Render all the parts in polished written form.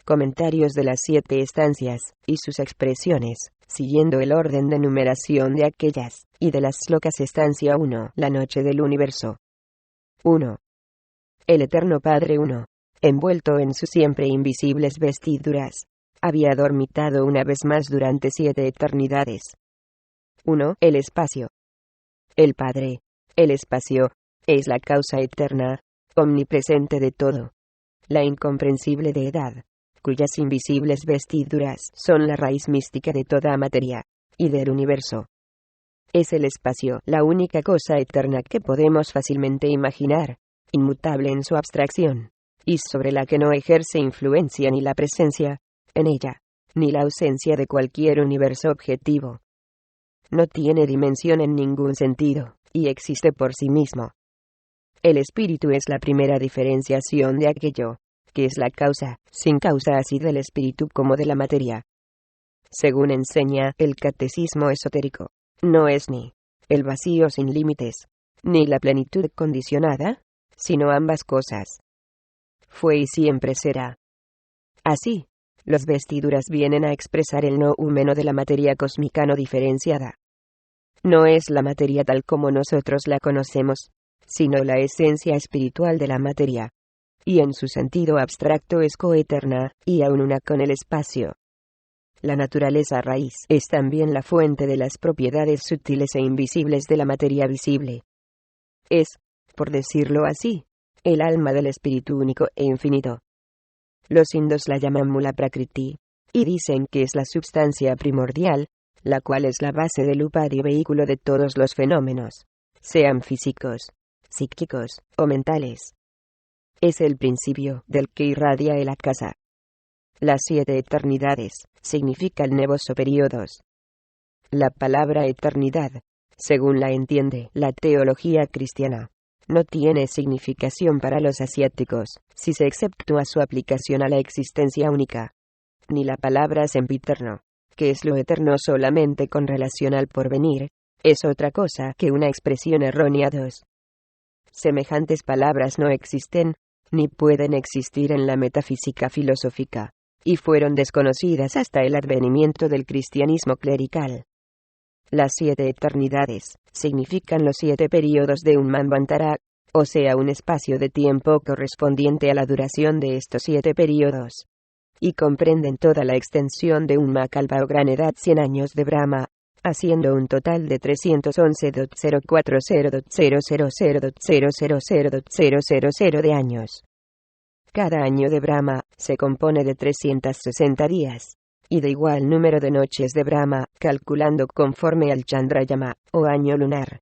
Comentarios de las 7 estancias, y sus expresiones, siguiendo el orden de numeración de aquellas, y de las slokas. Estancia 1. La noche del universo. 1. El Eterno Padre 1, envuelto en sus siempre invisibles vestiduras, había dormitado una vez más durante 7 eternidades. 1. El espacio. El Padre, el espacio, es la causa eterna, omnipresente de todo. La incomprensible deidad, cuyas invisibles vestiduras son la raíz mística de toda materia, y del universo. Es el espacio la única cosa eterna que podemos fácilmente imaginar, inmutable en su abstracción, y sobre la que no ejerce influencia ni la presencia, en ella, ni la ausencia de cualquier universo objetivo. No tiene dimensión en ningún sentido, y existe por sí mismo. El espíritu es la primera diferenciación de aquello, que es la causa, sin causa así del espíritu como de la materia. Según enseña el catecismo esotérico, no es ni el vacío sin límites, ni la plenitud condicionada, sino ambas cosas. Fue y siempre será. Así, las vestiduras vienen a expresar el no humano de la materia cósmica no diferenciada. No es la materia tal como nosotros la conocemos, sino la esencia espiritual de la materia. Y en su sentido abstracto es coeterna, y aún una con el espacio. La naturaleza raíz es también la fuente de las propiedades sutiles e invisibles de la materia visible. Es, por decirlo así, el alma del espíritu único e infinito. Los indos la llaman Mula Prakriti, y dicen que es la substancia primordial, la cual es la base del upadhi vehículo de todos los fenómenos, sean físicos, psíquicos o mentales. Es el principio del que irradia el akasa. Las 7 eternidades significan nuevos periodos. La palabra eternidad, según la entiende la teología cristiana, no tiene significación para los asiáticos, si se exceptúa su aplicación a la existencia única. Ni la palabra sempiterno, que es lo eterno solamente con relación al porvenir, es otra cosa que una expresión errónea. 2. Semejantes palabras no existen, ni pueden existir en la metafísica filosófica, y fueron desconocidas hasta el advenimiento del cristianismo clerical. Las 7 eternidades significan los 7 períodos de un manvantara, o sea un espacio de tiempo correspondiente a la duración de estos 7 períodos, y comprenden toda la extensión de un Makalpa o gran edad 100 años de Brahma, haciendo un total de 311.040.000.000 de años. Cada año de Brahma se compone de 360 días, y de igual número de noches de Brahma, calculando conforme al Chandrayama, o año lunar.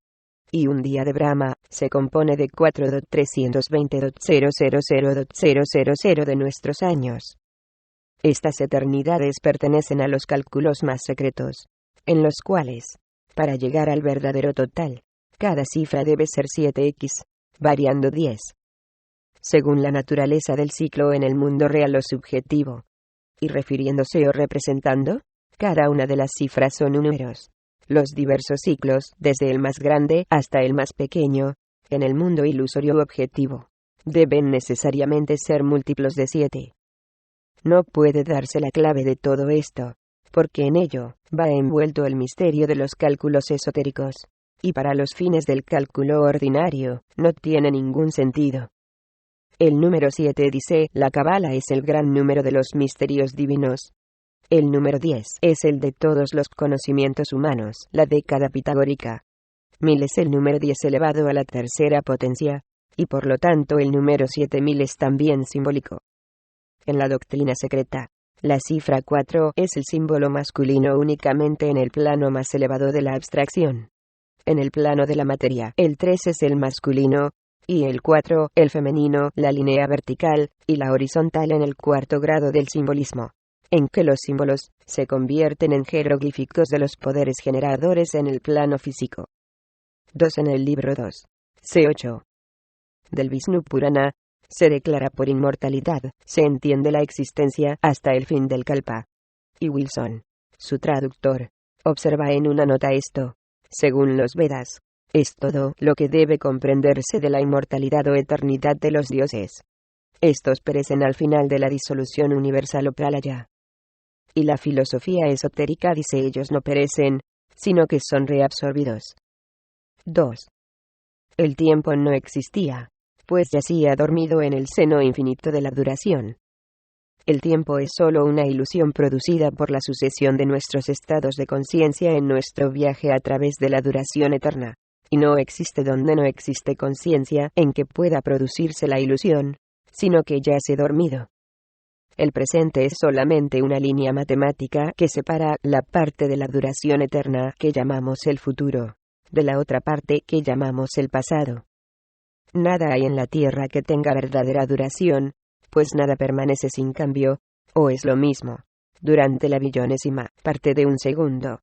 Y un día de Brahma se compone de 4.320.000.000 de nuestros años. Estas eternidades pertenecen a los cálculos más secretos, en los cuales, para llegar al verdadero total, cada cifra debe ser 7x, variando 10. Según la naturaleza del ciclo en el mundo real o subjetivo, y refiriéndose o representando, cada una de las cifras son números. Los diversos ciclos, desde el más grande hasta el más pequeño, en el mundo ilusorio u objetivo, deben necesariamente ser múltiplos de 7. No puede darse la clave de todo esto, porque en ello va envuelto el misterio de los cálculos esotéricos, y para los fines del cálculo ordinario, no tiene ningún sentido. El número 7 dice la Cábala es el gran número de los misterios divinos. El número 10 es el de todos los conocimientos humanos, la década pitagórica. 1000 es el número 10 elevado a la tercera potencia, y por lo tanto el número 7000 es también simbólico. En la doctrina secreta, la cifra 4 es el símbolo masculino únicamente en el plano más elevado de la abstracción. En el plano de la materia, el 3 es el masculino, y el 4, el femenino, la línea vertical, y la horizontal en el 4º grado del simbolismo, en que los símbolos se convierten en jeroglíficos de los poderes generadores en el plano físico. 2. En el libro 2, C8 del Vishnu Purana, se declara por inmortalidad, se entiende la existencia hasta el fin del Kalpa. Y Wilson, su traductor, observa en una nota esto: según los Vedas, es todo lo que debe comprenderse de la inmortalidad o eternidad de los dioses. Estos perecen al final de la disolución universal o pralaya. Y la filosofía esotérica dice ellos no perecen, sino que son reabsorbidos. 2. El tiempo no existía, pues yacía dormido en el seno infinito de la duración. El tiempo es solo una ilusión producida por la sucesión de nuestros estados de conciencia en nuestro viaje a través de la duración eterna, y no existe donde no existe conciencia en que pueda producirse la ilusión, sino que yace dormido. El presente es solamente una línea matemática que separa la parte de la duración eterna que llamamos el futuro, de la otra parte que llamamos el pasado. Nada hay en la tierra que tenga verdadera duración, pues nada permanece sin cambio, o es lo mismo, durante la billonésima parte de un segundo.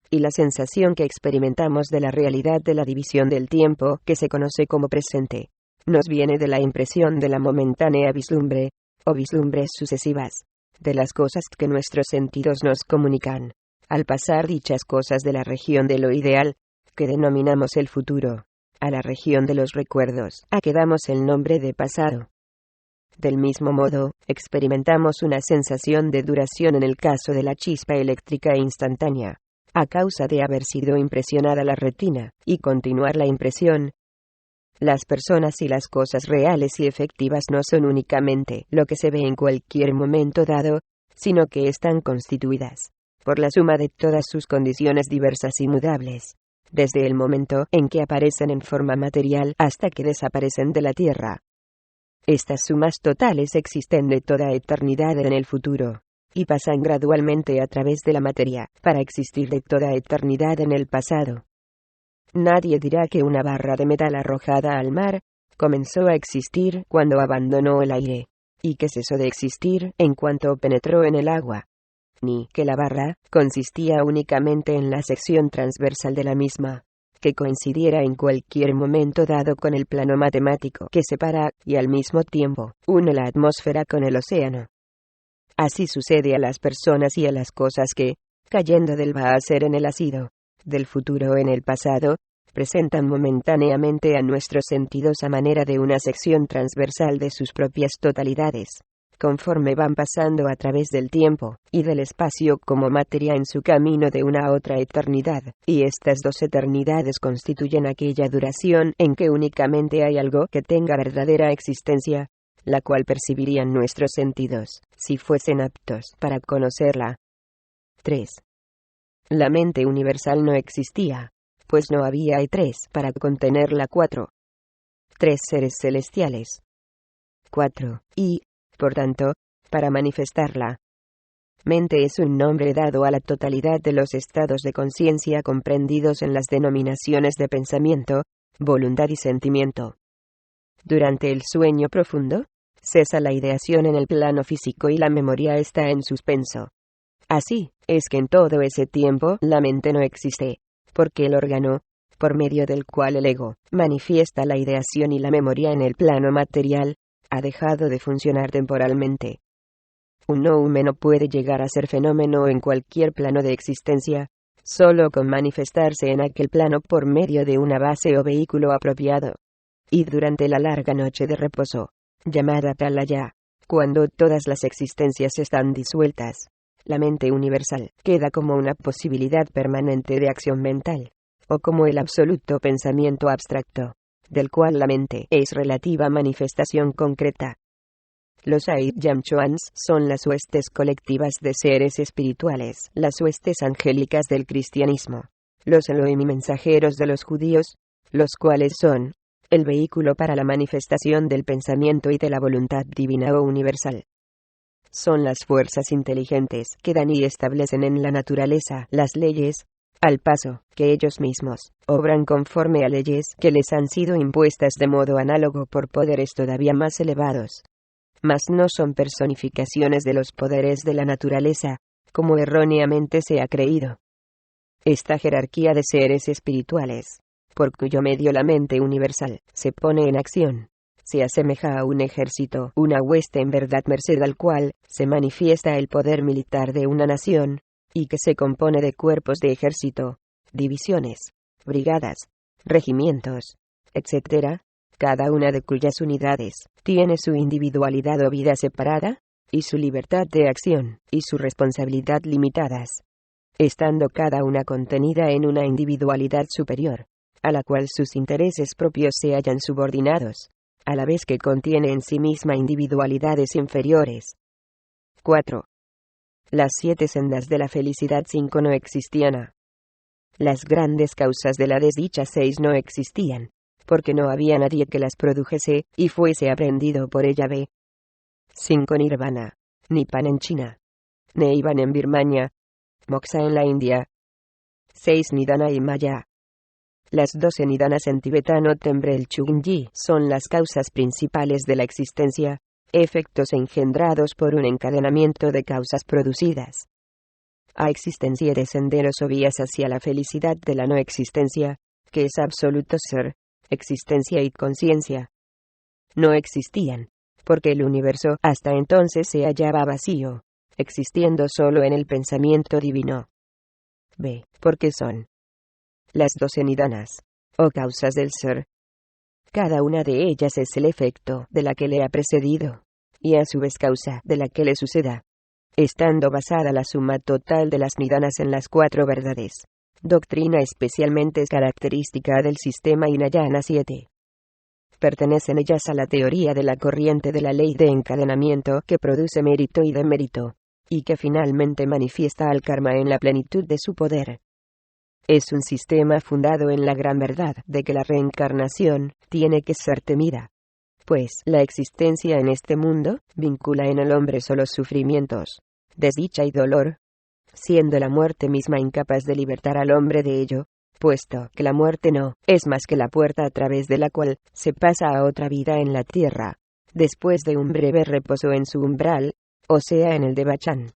Y la sensación que experimentamos de la realidad de la división del tiempo, que se conoce como presente, nos viene de la impresión de la momentánea vislumbre, o vislumbres sucesivas, de las cosas que nuestros sentidos nos comunican, al pasar dichas cosas de la región de lo ideal, que denominamos el futuro, a la región de los recuerdos, a que damos el nombre de pasado. Del mismo modo, experimentamos una sensación de duración en el caso de la chispa eléctrica instantánea, a causa de haber sido impresionada la retina, y continuar la impresión. Las personas y las cosas reales y efectivas no son únicamente lo que se ve en cualquier momento dado, sino que están constituidas por la suma de todas sus condiciones diversas y mudables, desde el momento en que aparecen en forma material hasta que desaparecen de la tierra. Estas sumas totales existen de toda eternidad en el futuro, y pasan gradualmente a través de la materia, para existir de toda eternidad en el pasado. Nadie dirá que una barra de metal arrojada al mar comenzó a existir cuando abandonó el aire, y que cesó de existir en cuanto penetró en el agua, ni que la barra consistía únicamente en la sección transversal de la misma, que coincidiera en cualquier momento dado con el plano matemático que separa, y al mismo tiempo, une la atmósfera con el océano. Así sucede a las personas y a las cosas que, cayendo del va a ser en el ácido, del futuro en el pasado, presentan momentáneamente a nuestros sentidos a manera de una sección transversal de sus propias totalidades, conforme van pasando a través del tiempo y del espacio como materia en su camino de una a otra eternidad, y estas dos eternidades constituyen aquella duración en que únicamente hay algo que tenga verdadera existencia, la cual percibirían nuestros sentidos, si fuesen aptos para conocerla. 3. La mente universal no existía, pues no había para contenerla 4. 3 seres celestiales. 4. Y, por tanto, para manifestarla. Mente es un nombre dado a la totalidad de los estados de conciencia comprendidos en las denominaciones de pensamiento, voluntad y sentimiento. Durante el sueño profundo, cesa la ideación en el plano físico y la memoria está en suspenso. Así, es que en todo ese tiempo la mente no existe, porque el órgano, por medio del cual el ego manifiesta la ideación y la memoria en el plano material, ha dejado de funcionar temporalmente. Un noumeno puede llegar a ser fenómeno en cualquier plano de existencia, solo con manifestarse en aquel plano por medio de una base o vehículo apropiado. Y durante la larga noche de reposo, llamada pralaya, cuando todas las existencias están disueltas, la mente universal queda como una posibilidad permanente de acción mental, o como el absoluto pensamiento abstracto, del cual la mente es relativa manifestación concreta. Los Ait Yamchuans son las huestes colectivas de seres espirituales, las huestes angélicas del cristianismo, los Elohim y mensajeros de los judíos, los cuales son el vehículo para la manifestación del pensamiento y de la voluntad divina o universal. Son las fuerzas inteligentes que dan y establecen en la naturaleza las leyes, al paso que ellos mismos obran conforme a leyes que les han sido impuestas de modo análogo por poderes todavía más elevados. Mas no son personificaciones de los poderes de la naturaleza, como erróneamente se ha creído. Esta jerarquía de seres espirituales, por cuyo medio la mente universal se pone en acción, se asemeja a un ejército, una hueste en verdad merced al cual se manifiesta el poder militar de una nación, y que se compone de cuerpos de ejército, divisiones, brigadas, regimientos, etc., cada una de cuyas unidades tiene su individualidad o vida separada, y su libertad de acción, y su responsabilidad limitadas, estando cada una contenida en una individualidad superior, a la cual sus intereses propios se hallan subordinados, a la vez que contiene en sí misma individualidades inferiores. 4. Las 7 sendas de la felicidad 5 no existían. A. Las grandes causas de la desdicha 6 no existían, porque no había nadie que las produjese, y fuese aprendido por ella. B. 5 Nirvana, Nipan en China, Neivan en Birmania, Moksha en la India. 6 Nidana y Maya. Las 12 nidanas en tibetano Tembrel Chunyi son las causas principales de la existencia, efectos engendrados por un encadenamiento de causas producidas. A existencia de senderos o vías hacia la felicidad de la no existencia, que es absoluto ser, existencia y conciencia. No existían, porque el universo hasta entonces se hallaba vacío, existiendo solo en el pensamiento divino. B. Porque son las 12 nidanas, o causas del ser. Cada una de ellas es el efecto de la que le ha precedido, y a su vez causa de la que le suceda, estando basada la suma total de las nidanas en las 4 verdades. Doctrina especialmente característica del sistema Hinayana 7. Pertenecen ellas a la teoría de la corriente de la ley de encadenamiento que produce mérito y demérito, y que finalmente manifiesta al karma en la plenitud de su poder. Es un sistema fundado en la gran verdad de que la reencarnación tiene que ser temida, pues la existencia en este mundo vincula en el hombre solo sufrimientos, desdicha y dolor, siendo la muerte misma incapaz de libertar al hombre de ello, puesto que la muerte no es más que la puerta a través de la cual se pasa a otra vida en la tierra, después de un breve reposo en su umbral, o sea en el Devachan.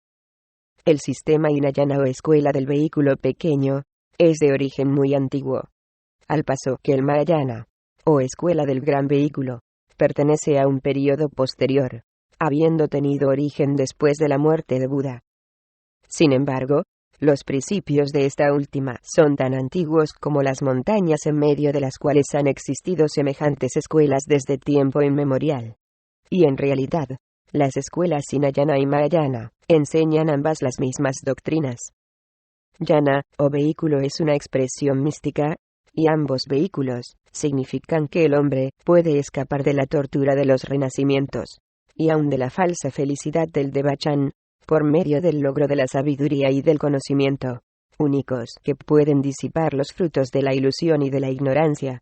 El sistema Hinayana o escuela del vehículo pequeño es de origen muy antiguo, al paso que el Mahayana, o escuela del gran vehículo, pertenece a un período posterior, habiendo tenido origen después de la muerte de Buda. Sin embargo, los principios de esta última son tan antiguos como las montañas en medio de las cuales han existido semejantes escuelas desde tiempo inmemorial. Y en realidad, las escuelas Hinayana y Mahayana enseñan ambas las mismas doctrinas. Yana, o vehículo, es una expresión mística, y ambos vehículos significan que el hombre puede escapar de la tortura de los renacimientos, y aun de la falsa felicidad del Devachan, por medio del logro de la sabiduría y del conocimiento, únicos que pueden disipar los frutos de la ilusión y de la ignorancia.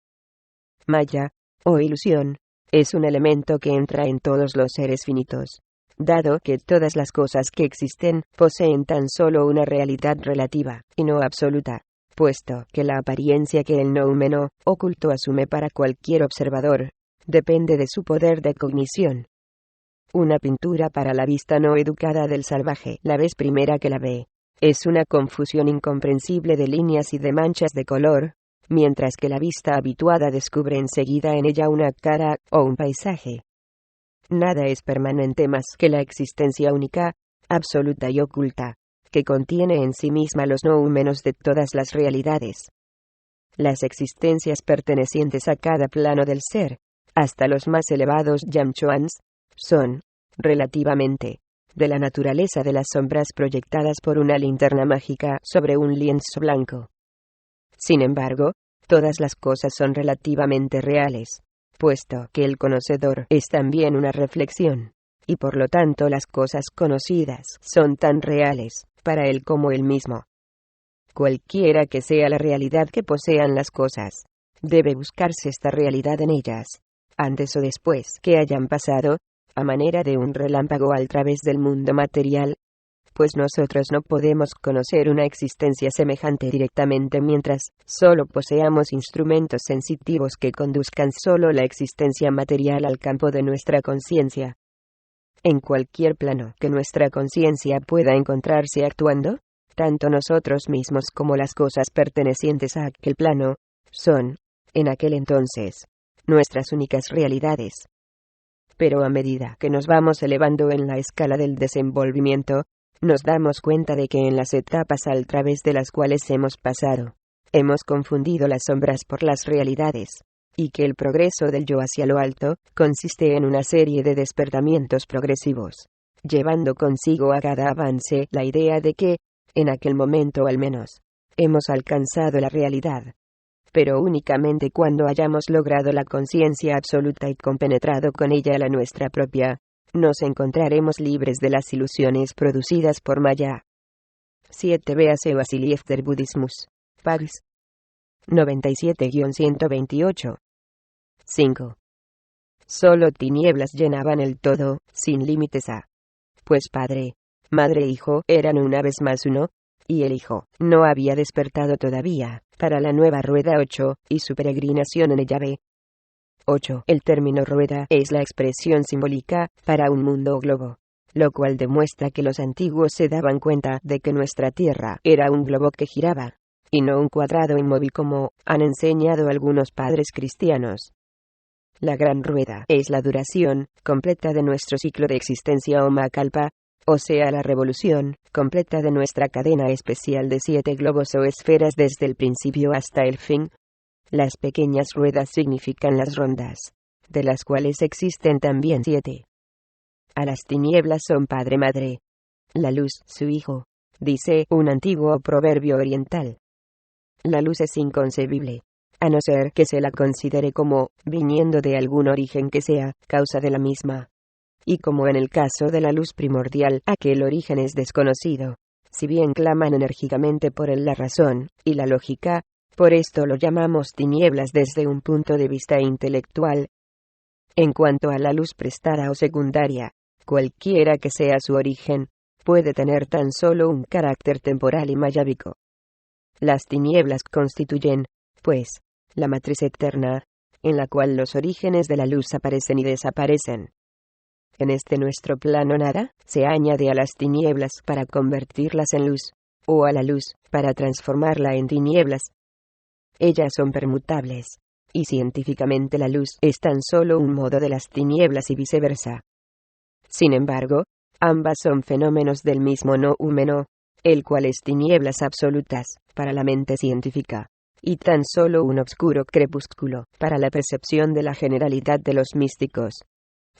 Maya, o ilusión, es un elemento que entra en todos los seres finitos, dado que todas las cosas que existen poseen tan solo una realidad relativa, y no absoluta, puesto que la apariencia que el noumeno oculto asume para cualquier observador, depende de su poder de cognición. Una pintura para la vista no educada del salvaje, la vez primera que la ve, es una confusión incomprensible de líneas y de manchas de color, mientras que la vista habituada descubre enseguida en ella una cara o un paisaje. Nada es permanente más que la existencia única, absoluta y oculta, que contiene en sí misma los noumenos de todas las realidades. Las existencias pertenecientes a cada plano del ser, hasta los más elevados Yamchuans, son, relativamente, de la naturaleza de las sombras proyectadas por una linterna mágica sobre un lienzo blanco. Sin embargo, todas las cosas son relativamente reales, puesto que el conocedor es también una reflexión, y por lo tanto las cosas conocidas son tan reales para él como él mismo. Cualquiera que sea la realidad que posean las cosas, debe buscarse esta realidad en ellas, antes o después que hayan pasado, a manera de un relámpago al través del mundo material, pues nosotros no podemos conocer una existencia semejante directamente mientras solo poseamos instrumentos sensitivos que conduzcan solo la existencia material al campo de nuestra conciencia. En cualquier plano que nuestra conciencia pueda encontrarse actuando, tanto nosotros mismos como las cosas pertenecientes a aquel plano, son, en aquel entonces, nuestras únicas realidades. Pero a medida que nos vamos elevando en la escala del desenvolvimiento, nos damos cuenta de que en las etapas al través de las cuales hemos pasado, hemos confundido las sombras por las realidades, y que el progreso del yo hacia lo alto consiste en una serie de despertamientos progresivos, llevando consigo a cada avance la idea de que, en aquel momento al menos, hemos alcanzado la realidad. Pero únicamente cuando hayamos logrado la conciencia absoluta y compenetrado con ella la nuestra propia, nos encontraremos libres de las ilusiones producidas por Maya. 7. Véase Vasiliev der Buddhismus. Paris. 97-128. 5. Solo tinieblas llenaban el todo, sin límites a. Pues padre, madre e hijo eran una vez más uno, y el hijo no había despertado todavía para la nueva rueda 8, y su peregrinación en ella ve. 8. El término rueda es la expresión simbólica para un mundo globo, lo cual demuestra que los antiguos se daban cuenta de que nuestra Tierra era un globo que giraba, y no un cuadrado inmóvil como han enseñado algunos padres cristianos. La gran rueda es la duración completa de nuestro ciclo de existencia o Mahakalpa, o sea la revolución completa de nuestra cadena especial de 7 globos o esferas desde el principio hasta el fin. Las pequeñas ruedas significan las rondas, de las cuales existen también 7. A las tinieblas son padre-madre. La luz, su hijo, dice un antiguo proverbio oriental. La luz es inconcebible, a no ser que se la considere como viniendo de algún origen que sea causa de la misma. Y como en el caso de la luz primordial, aquel origen es desconocido. Si bien claman enérgicamente por él la razón y la lógica, por esto lo llamamos tinieblas desde un punto de vista intelectual. En cuanto a la luz prestada o secundaria, cualquiera que sea su origen, puede tener tan solo un carácter temporal y mayábico. Las tinieblas constituyen, pues, la matriz eterna, en la cual los orígenes de la luz aparecen y desaparecen. En este nuestro plano nada se añade a las tinieblas para convertirlas en luz, o a la luz para transformarla en tinieblas. Ellas son permutables, y científicamente la luz es tan solo un modo de las tinieblas y viceversa. Sin embargo, ambas son fenómenos del mismo noúmeno, el cual es tinieblas absolutas para la mente científica, y tan solo un obscuro crepúsculo para la percepción de la generalidad de los místicos.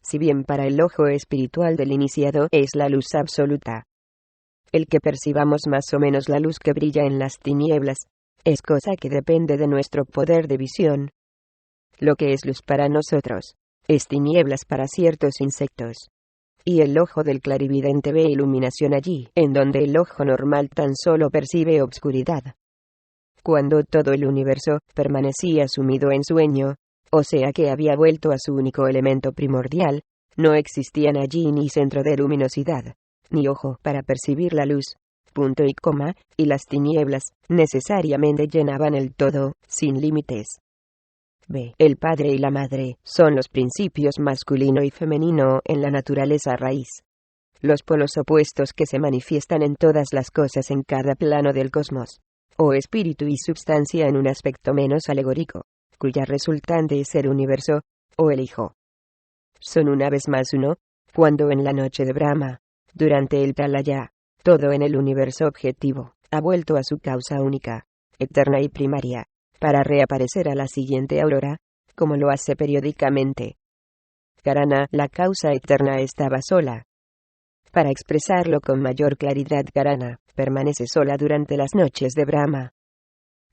Si bien para el ojo espiritual del iniciado es la luz absoluta. El que percibamos más o menos la luz que brilla en las tinieblas, es cosa que depende de nuestro poder de visión. Lo que es luz para nosotros, es tinieblas para ciertos insectos. Y el ojo del clarividente ve iluminación allí, en donde el ojo normal tan solo percibe obscuridad. Cuando todo el universo permanecía sumido en sueño, o sea que había vuelto a su único elemento primordial, no existían allí ni centro de luminosidad, ni ojo para percibir la luz, punto y coma, y las tinieblas necesariamente llenaban el todo, sin límites. B. El padre y la madre son los principios masculino y femenino en la naturaleza raíz. Los polos opuestos que se manifiestan en todas las cosas en cada plano del cosmos, o espíritu y substancia en un aspecto menos alegórico, cuya resultante es el universo, o el hijo. Son una vez más uno, cuando en la noche de Brahma, durante el Pralaya, todo en el universo objetivo ha vuelto a su causa única, eterna y primaria, para reaparecer a la siguiente aurora, como lo hace periódicamente. Karana, la causa eterna, estaba sola. Para expresarlo con mayor claridad, Karana permanece sola durante las noches de Brahma.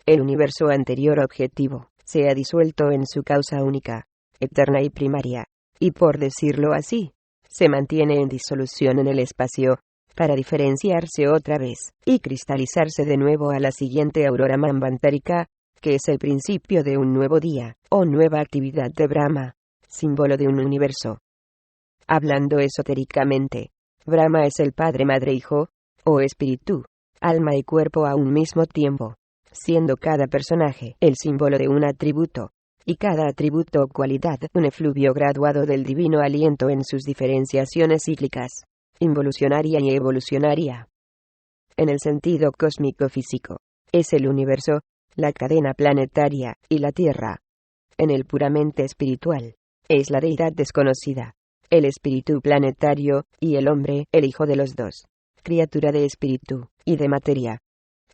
El universo anterior objetivo se ha disuelto en su causa única, eterna y primaria, y por decirlo así, se mantiene en disolución en el espacio, para diferenciarse otra vez, y cristalizarse de nuevo a la siguiente aurora manvantárica, que es el principio de un nuevo día, o nueva actividad de Brahma, símbolo de un universo. Hablando esotéricamente, Brahma es el Padre, Madre, Hijo, o Espíritu, alma y cuerpo a un mismo tiempo, siendo cada personaje el símbolo de un atributo, y cada atributo o cualidad un efluvio graduado del divino aliento en sus diferenciaciones cíclicas, involucionaria y evolucionaria. En el sentido cósmico-físico, es el universo, la cadena planetaria, y la Tierra. En el puramente espiritual, es la deidad desconocida, el espíritu planetario, y el hombre, el hijo de los dos, criatura de espíritu, y de materia.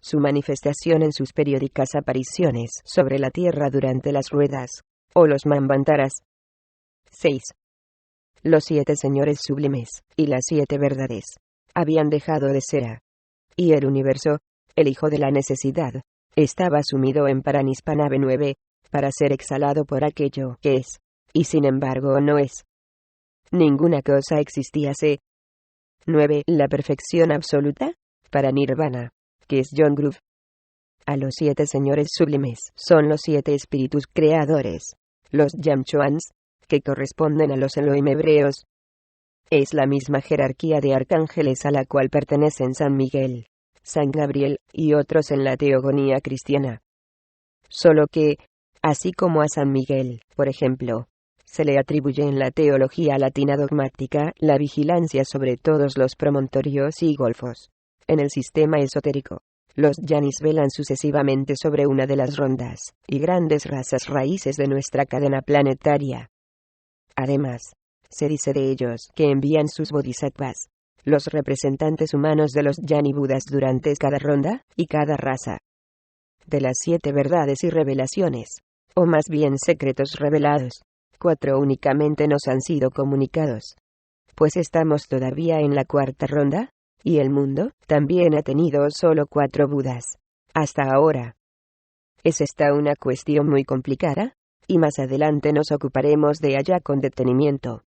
Su manifestación en sus periódicas apariciones sobre la Tierra durante las ruedas, o los Manvantaras. 6. Los 7 señores sublimes, y las 7 verdades, habían dejado de ser. Y el universo, el hijo de la necesidad, estaba sumido en Paranispanave 9, para ser exhalado por aquello que es, y sin embargo no es. Ninguna cosa existíase. 9. La perfección absoluta, para Nirvana, que es John Groove. A los 7 señores sublimes son los 7 espíritus creadores, los Yamchuans, que corresponden a los Elohim hebreos. Es la misma jerarquía de arcángeles a la cual pertenecen San Miguel, San Gabriel, y otros en la teogonía cristiana. Solo que, así como a San Miguel, por ejemplo, se le atribuye en la teología latina dogmática la vigilancia sobre todos los promontorios y golfos. En el sistema esotérico, los Yanis velan sucesivamente sobre una de las rondas y grandes razas raíces de nuestra cadena planetaria. Además, se dice de ellos que envían sus bodhisattvas, los representantes humanos de los Yani Budas durante cada ronda y cada raza. De las 7 verdades y revelaciones, o más bien secretos revelados, 4 únicamente nos han sido comunicados. Pues estamos todavía en la 4ª ronda, y el mundo también ha tenido solo 4 Budas, hasta ahora. Es esta una cuestión muy complicada, y más adelante nos ocuparemos de ella con detenimiento.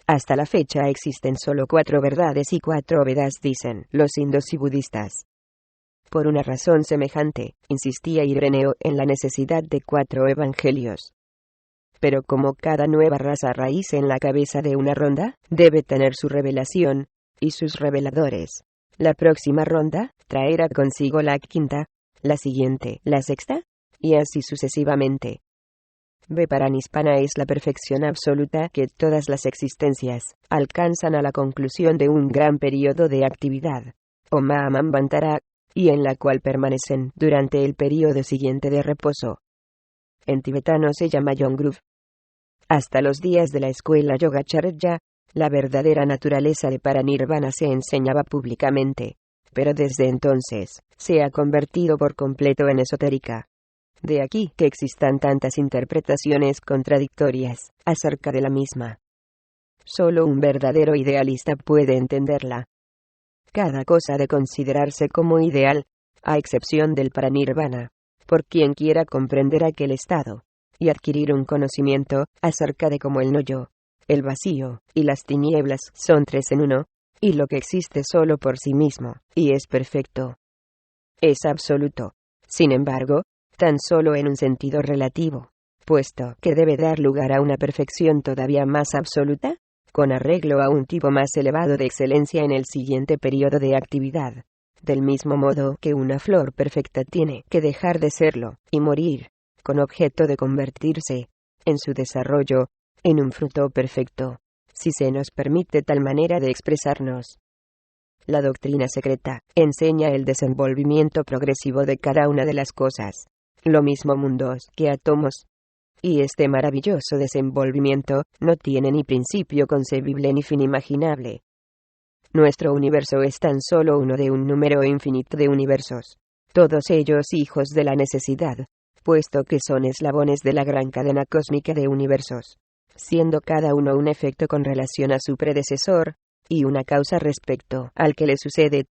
Hasta la fecha existen solo 4 verdades y 4 Vedas, dicen los hindúes y budistas. Por una razón semejante, insistía Ireneo en la necesidad de 4 evangelios. Pero como cada nueva raza raíz en la cabeza de una ronda, debe tener su revelación, y sus reveladores. La próxima ronda traerá consigo la 5ª, la siguiente, la 6ª, y así sucesivamente. Viparanispanna es la perfección absoluta que todas las existencias alcanzan a la conclusión de un gran periodo de actividad, o Mahammanvantara, y en la cual permanecen durante el periodo siguiente de reposo. En tibetano se llama Yongruv. Hasta los días de la escuela Yogacharya, la verdadera naturaleza de Paranirvana se enseñaba públicamente, pero desde entonces se ha convertido por completo en esotérica. De aquí que existan tantas interpretaciones contradictorias acerca de la misma. Solo un verdadero idealista puede entenderla. Cada cosa ha de considerarse como ideal, a excepción del Paranirvana, por quien quiera comprender aquel estado, y adquirir un conocimiento acerca de cómo el no-yo, el vacío y las tinieblas son 3 en 1, y lo que existe solo por sí mismo, y es perfecto. Es absoluto, sin embargo, tan solo en un sentido relativo, puesto que debe dar lugar a una perfección todavía más absoluta, con arreglo a un tipo más elevado de excelencia en el siguiente periodo de actividad. Del mismo modo que una flor perfecta tiene que dejar de serlo, y morir, con objeto de convertirse, en su desarrollo, en un fruto perfecto, si se nos permite tal manera de expresarnos. La doctrina secreta enseña el desenvolvimiento progresivo de cada una de las cosas, lo mismo mundos que átomos. Y este maravilloso desenvolvimiento no tiene ni principio concebible ni fin imaginable. Nuestro universo es tan solo uno de un número infinito de universos, todos ellos hijos de la necesidad, puesto que son eslabones de la gran cadena cósmica de universos, siendo cada uno un efecto con relación a su predecesor, y una causa respecto al que le sucede.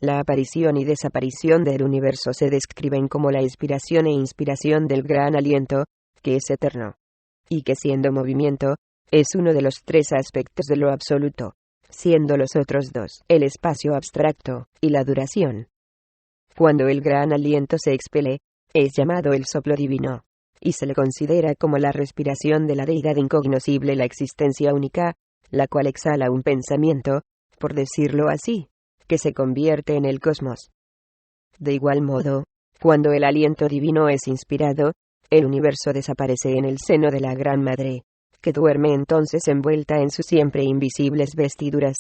La aparición y desaparición del universo se describen como la expiración e inspiración del gran aliento, que es eterno, y que siendo movimiento, es uno de los 3 aspectos de lo absoluto, siendo los otros 2, el espacio abstracto, y la duración. Cuando el gran aliento se expele, es llamado el soplo divino, y se le considera como la respiración de la deidad incognoscible, la existencia única, la cual exhala un pensamiento, por decirlo así, que se convierte en el cosmos. De igual modo, cuando el aliento divino es inspirado, el universo desaparece en el seno de la Gran Madre, que duerme entonces envuelta en sus siempre invisibles vestiduras.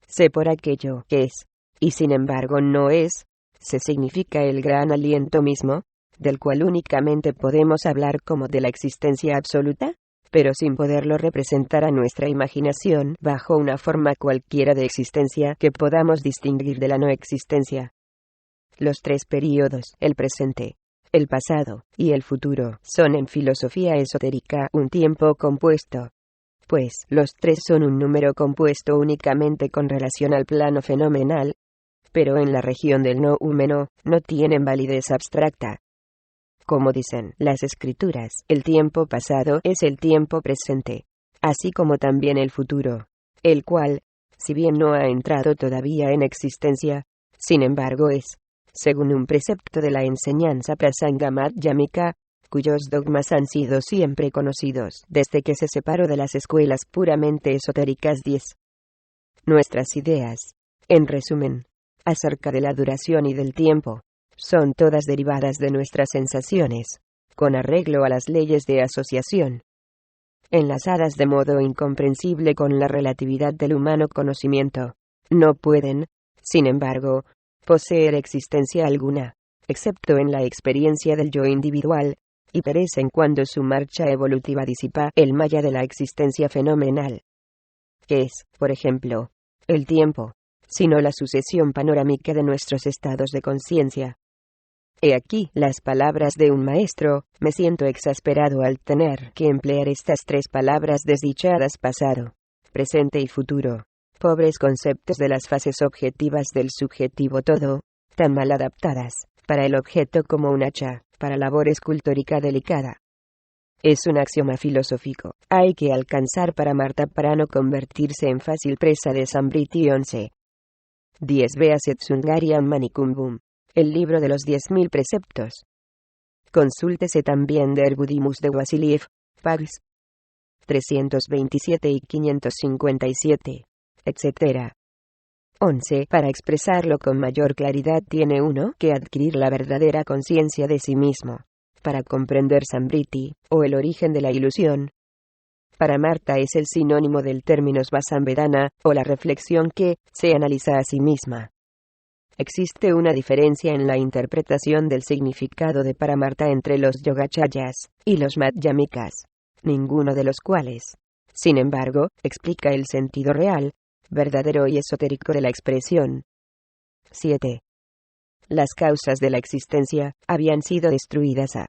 Sé por aquello que es, y sin embargo no es, se significa el gran aliento mismo, del cual únicamente podemos hablar como de la existencia absoluta, pero sin poderlo representar a nuestra imaginación bajo una forma cualquiera de existencia que podamos distinguir de la no existencia. Los 3 períodos, el presente, El pasado y el futuro son en filosofía esotérica un tiempo compuesto, pues los tres son un número compuesto únicamente con relación al plano fenomenal, pero en la región del no húmeno no tienen validez abstracta. Como dicen las escrituras, el tiempo pasado es el tiempo presente, así como también el futuro, el cual, si bien no ha entrado todavía en existencia, sin embargo es, según un precepto de la enseñanza Prasanga Madhyamika, cuyos dogmas han sido siempre conocidos desde que se separó de las escuelas puramente esotéricas 10. Nuestras ideas, en resumen, acerca de la duración y del tiempo, son todas derivadas de nuestras sensaciones, con arreglo a las leyes de asociación, enlazadas de modo incomprensible con la relatividad del humano conocimiento. No pueden, sin embargo, poseer existencia alguna, excepto en la experiencia del yo individual, y perecen cuando su marcha evolutiva disipa el maya de la existencia fenomenal, que es, por ejemplo, el tiempo, sino la sucesión panorámica de nuestros estados de conciencia. He aquí las palabras de un maestro: me siento exasperado al tener que emplear estas tres palabras desdichadas: pasado, presente y futuro. Pobres conceptos de las fases objetivas del subjetivo todo, tan mal adaptadas, para el objeto como un hacha, para labor escultórica delicada. Es un axioma filosófico, hay que alcanzar Paramartha para no convertirse en fácil presa de Sambriti 11. 10 Beaset Sungariam Manikumbum, el libro de los 10.000 preceptos. Consúltese también de Ergudimus de Wasiliev, Pags 327 y 557. Etc. 11. Para expresarlo con mayor claridad tiene uno que adquirir la verdadera conciencia de sí mismo, para comprender Sambriti, o el origen de la ilusión. Paramartha es el sinónimo del término Svasambedana, o la reflexión que se analiza a sí misma. Existe una diferencia en la interpretación del significado de Paramartha entre los Yogachayas y los Madhyamikas, ninguno de los cuales, sin embargo, explica el sentido real, verdadero y esotérico de la expresión. 7. Las causas de la existencia habían sido destruidas a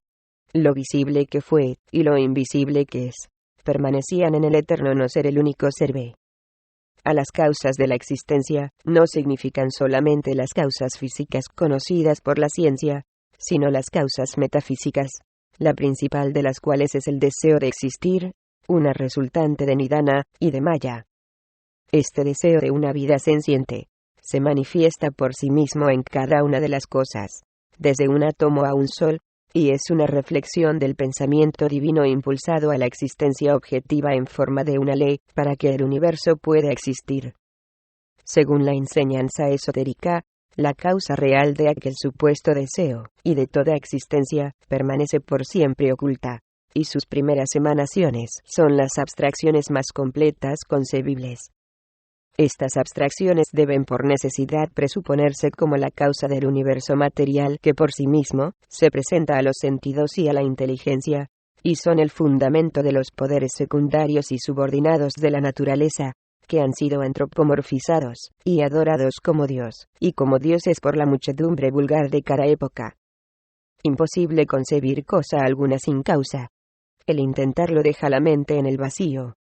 lo visible que fue, y lo invisible que es, permanecían en el eterno no ser el único ser B. A las causas de la existencia no significan solamente las causas físicas conocidas por la ciencia, sino las causas metafísicas, la principal de las cuales es el deseo de existir, una resultante de Nidana y de Maya. Este deseo de una vida senciente se manifiesta por sí mismo en cada una de las cosas, desde un átomo a un sol, y es una reflexión del pensamiento divino impulsado a la existencia objetiva en forma de una ley para que el universo pueda existir. Según la enseñanza esotérica, la causa real de aquel supuesto deseo y de toda existencia permanece por siempre oculta, y sus primeras emanaciones son las abstracciones más completas concebibles. Estas abstracciones deben por necesidad presuponerse como la causa del universo material que por sí mismo se presenta a los sentidos y a la inteligencia, y son el fundamento de los poderes secundarios y subordinados de la naturaleza, que han sido antropomorfizados y adorados como Dios, y como dioses por la muchedumbre vulgar de cada época. Imposible concebir cosa alguna sin causa. El intentarlo deja la mente en el vacío.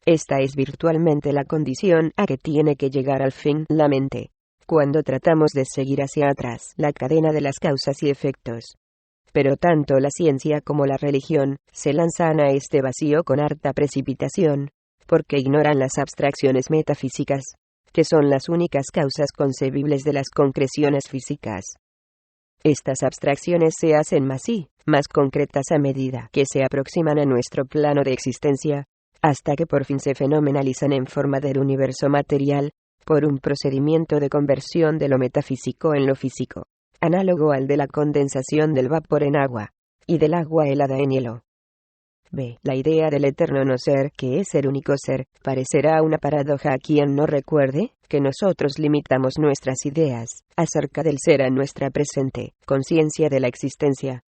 Esta es virtualmente la condición a que tiene que llegar al fin la mente, cuando tratamos de seguir hacia atrás la cadena de las causas y efectos. Pero tanto la ciencia como la religión se lanzan a este vacío con harta precipitación, porque ignoran las abstracciones metafísicas, que son las únicas causas concebibles de las concreciones físicas. Estas abstracciones se hacen más concretas a medida que se aproximan a nuestro plano de existencia, hasta que por fin se fenomenalizan en forma del universo material, por un procedimiento de conversión de lo metafísico en lo físico, análogo al de la condensación del vapor en agua, y del agua helada en hielo. B. La idea del eterno no ser, que es el único ser, parecerá una paradoja a quien no recuerde que nosotros limitamos nuestras ideas acerca del ser a nuestra presente conciencia de la existencia,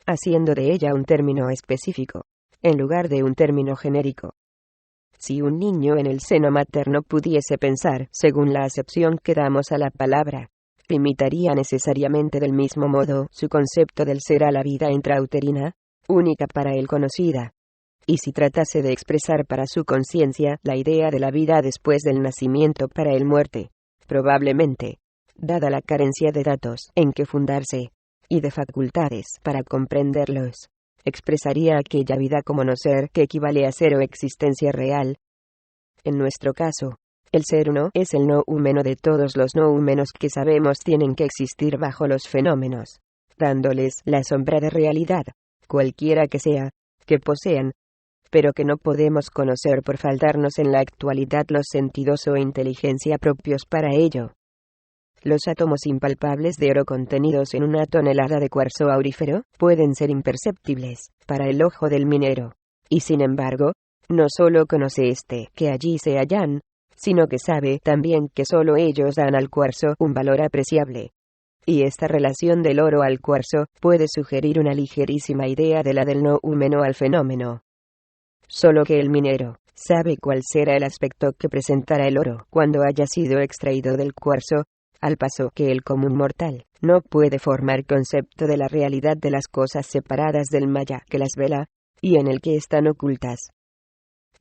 haciendo de ella un término específico, en lugar de un término genérico. Si un niño en el seno materno pudiese pensar, según la acepción que damos a la palabra, imitaría necesariamente del mismo modo su concepto del ser a la vida intrauterina, única para él conocida. Y si tratase de expresar para su conciencia la idea de la vida después del nacimiento para el muerte, probablemente, dada la carencia de datos en que fundarse, y de facultades para comprenderlos, expresaría aquella vida como no ser que equivale a ser o existencia real. En nuestro caso, el ser uno es el no humano de todos los no humanos que sabemos tienen que existir bajo los fenómenos, dándoles la sombra de realidad, cualquiera que sea, que posean, pero que no podemos conocer por faltarnos en la actualidad los sentidos o inteligencia propios para ello. Los átomos impalpables de oro contenidos en una tonelada de cuarzo aurífero pueden ser imperceptibles para el ojo del minero, y sin embargo, no solo conoce que allí se hallan, sino que sabe también que solo ellos dan al cuarzo un valor apreciable. Y esta relación del oro al cuarzo puede sugerir una ligerísima idea de la del no humano al fenómeno. Solo que el minero sabe cuál será el aspecto que presentará el oro cuando haya sido extraído del cuarzo, al paso que el común mortal no puede formar concepto de la realidad de las cosas separadas del maya que las vela, y en el que están ocultas.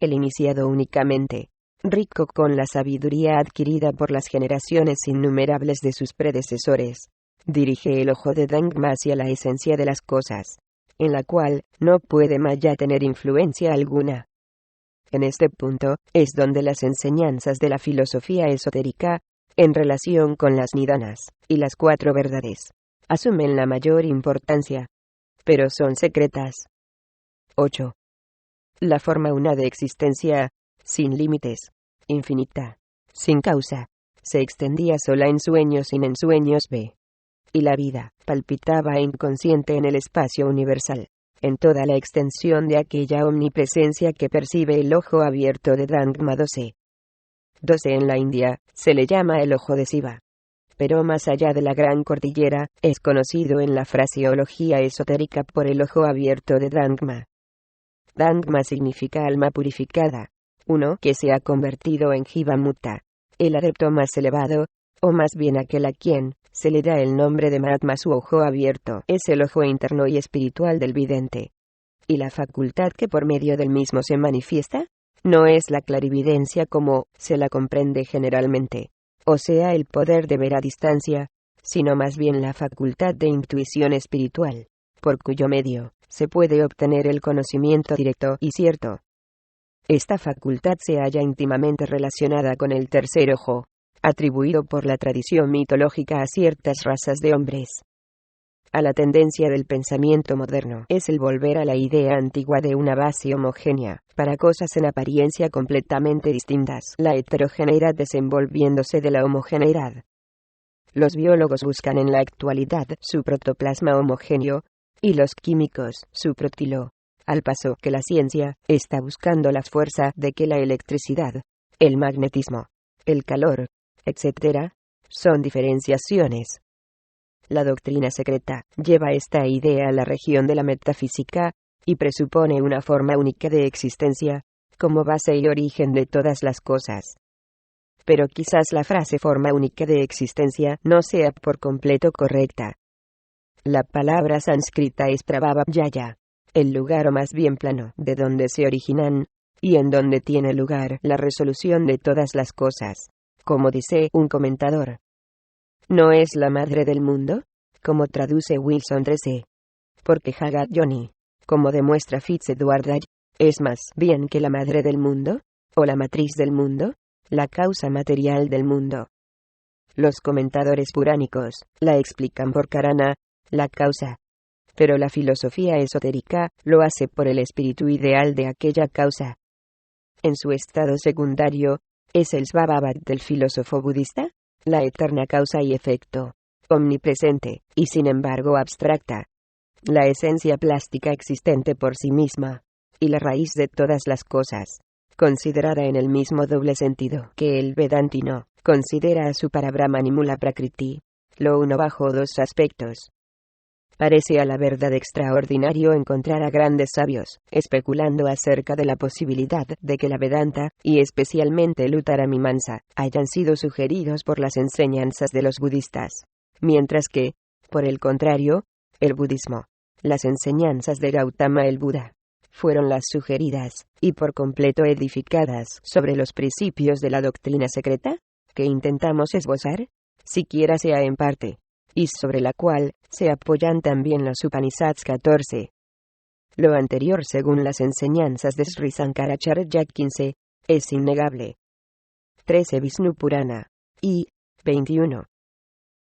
El iniciado únicamente, rico con la sabiduría adquirida por las generaciones innumerables de sus predecesores, dirige el ojo de Dangma hacia la esencia de las cosas, en la cual no puede maya tener influencia alguna. En este punto es donde las enseñanzas de la filosofía esotérica, en relación con las nidanas y las cuatro verdades, asumen la mayor importancia, pero son secretas. 8. La forma una de existencia, sin límites, infinita, sin causa, se extendía sola en sueños sin ensueños b. Y la vida palpitaba inconsciente en el espacio universal, en toda la extensión de aquella omnipresencia que percibe el ojo abierto de Dangma 12. 12 en la India, se le llama el ojo de Siva. Pero más allá de la gran cordillera, es conocido en la fraseología esotérica por el ojo abierto de Dangma. Dangma significa alma purificada, uno que se ha convertido en Jivamutta, el adepto más elevado, o más bien aquel a quien se le da el nombre de Mahatma. Su ojo abierto es el ojo interno y espiritual del vidente. ¿Y la facultad que por medio del mismo se manifiesta? No es la clarividencia como se la comprende generalmente, o sea el poder de ver a distancia, sino más bien la facultad de intuición espiritual, por cuyo medio se puede obtener el conocimiento directo y cierto. Esta facultad se halla íntimamente relacionada con el tercer ojo, atribuido por la tradición mitológica a ciertas razas de hombres. A la tendencia del pensamiento moderno es el volver a la idea antigua de una base homogénea, para cosas en apariencia completamente distintas, la heterogeneidad desenvolviéndose de la homogeneidad. Los biólogos buscan en la actualidad su protoplasma homogéneo, y los químicos su protilo, al paso que la ciencia está buscando la fuerza de que la electricidad, el magnetismo, el calor, etc., son diferenciaciones. La doctrina secreta lleva esta idea a la región de la metafísica, y presupone una forma única de existencia, como base y origen de todas las cosas. Pero quizás la frase forma única de existencia no sea por completo correcta. La palabra sánscrita es Prabhava-yaya, el lugar o más bien plano de donde se originan, y en donde tiene lugar la resolución de todas las cosas, como dice un comentador. ¿No es la madre del mundo? Como traduce Wilson 13. Porque Jagat Yoni, como demuestra Fitzedward, es más bien que la madre del mundo, o la matriz del mundo, la causa material del mundo. Los comentadores puránicos la explican por Karana, la causa. Pero la filosofía esotérica lo hace por el espíritu ideal de aquella causa. En su estado secundario, es el Svabhavat del filósofo budista, la eterna causa y efecto, omnipresente, y sin embargo abstracta. La esencia plástica existente por sí misma, y la raíz de todas las cosas, considerada en el mismo doble sentido que el Vedantino considera a su Parabrahman y Mula Prakriti, lo uno bajo dos aspectos. Parece a la verdad extraordinario encontrar a grandes sabios especulando acerca de la posibilidad de que la Vedanta, y especialmente el Uttaramimamsa, hayan sido sugeridos por las enseñanzas de los budistas, Mientras que, por el contrario, el budismo, las enseñanzas de Gautama el Buda, fueron las sugeridas, y por completo edificadas sobre los principios de la doctrina secreta, que intentamos esbozar, siquiera sea en parte, y sobre la cual se apoyan también los Upanishads 14. Lo anterior según las enseñanzas de Sri Sankaracharya 15, es innegable. 13 Vishnu Purana, y 21.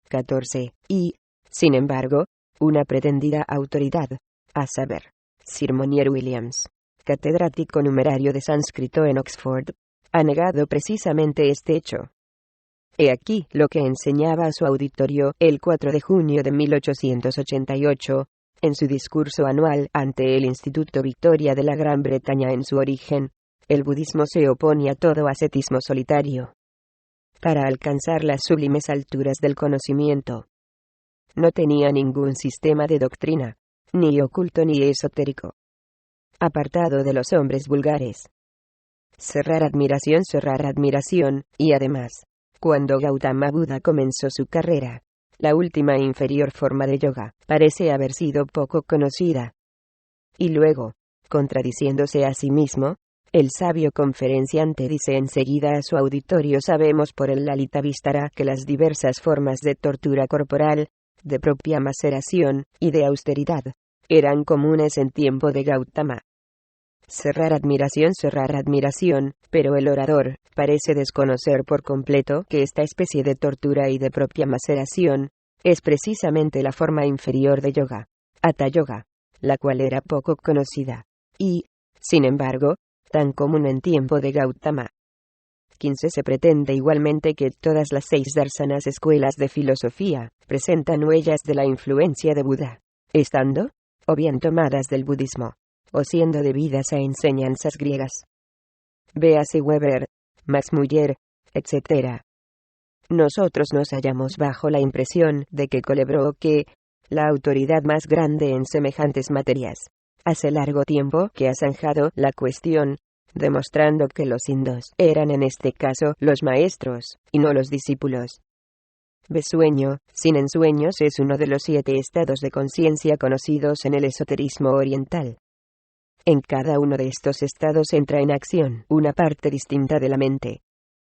14, y, sin embargo, una pretendida autoridad, a saber, Sir Monier Williams, catedrático numerario de sánscrito en Oxford, ha negado precisamente este hecho. He aquí lo que enseñaba a su auditorio el 4 de junio de 1888, en su discurso anual ante el Instituto Victoria de la Gran Bretaña. En su origen, el budismo se opone a todo ascetismo solitario. Para alcanzar las sublimes alturas del conocimiento, no tenía ningún sistema de doctrina, ni oculto ni esotérico, apartado de los hombres vulgares. Cerrar admiración, y además, cuando Gautama Buda comenzó su carrera, la última e inferior forma de yoga parece haber sido poco conocida. Y luego, contradiciéndose a sí mismo, el sabio conferenciante dice enseguida a su auditorio: sabemos por el Lalita Vistara que las diversas formas de tortura corporal, de propia maceración, y de austeridad, eran comunes en tiempo de Gautama. Cerrar admiración, pero el orador parece desconocer por completo que esta especie de tortura y de propia maceración es precisamente la forma inferior de yoga, Hatha Yoga, la cual era poco conocida, y, sin embargo, tan común en tiempo de Gautama. 15 Se pretende igualmente que todas las 6 darsanas escuelas de filosofía presentan huellas de la influencia de Buda, estando, o bien tomadas del budismo, o siendo debidas a enseñanzas griegas. Véase Weber, Max Muller, etc. Nosotros nos hallamos bajo la impresión de que Colebrooke, la autoridad más grande en semejantes materias, hace largo tiempo que ha zanjado la cuestión, demostrando que los indos eran en este caso los maestros, y no los discípulos. Besueño, sin ensueños, es uno de los 7 estados de conciencia conocidos en el esoterismo oriental. En cada uno de estos estados entra en acción una parte distinta de la mente.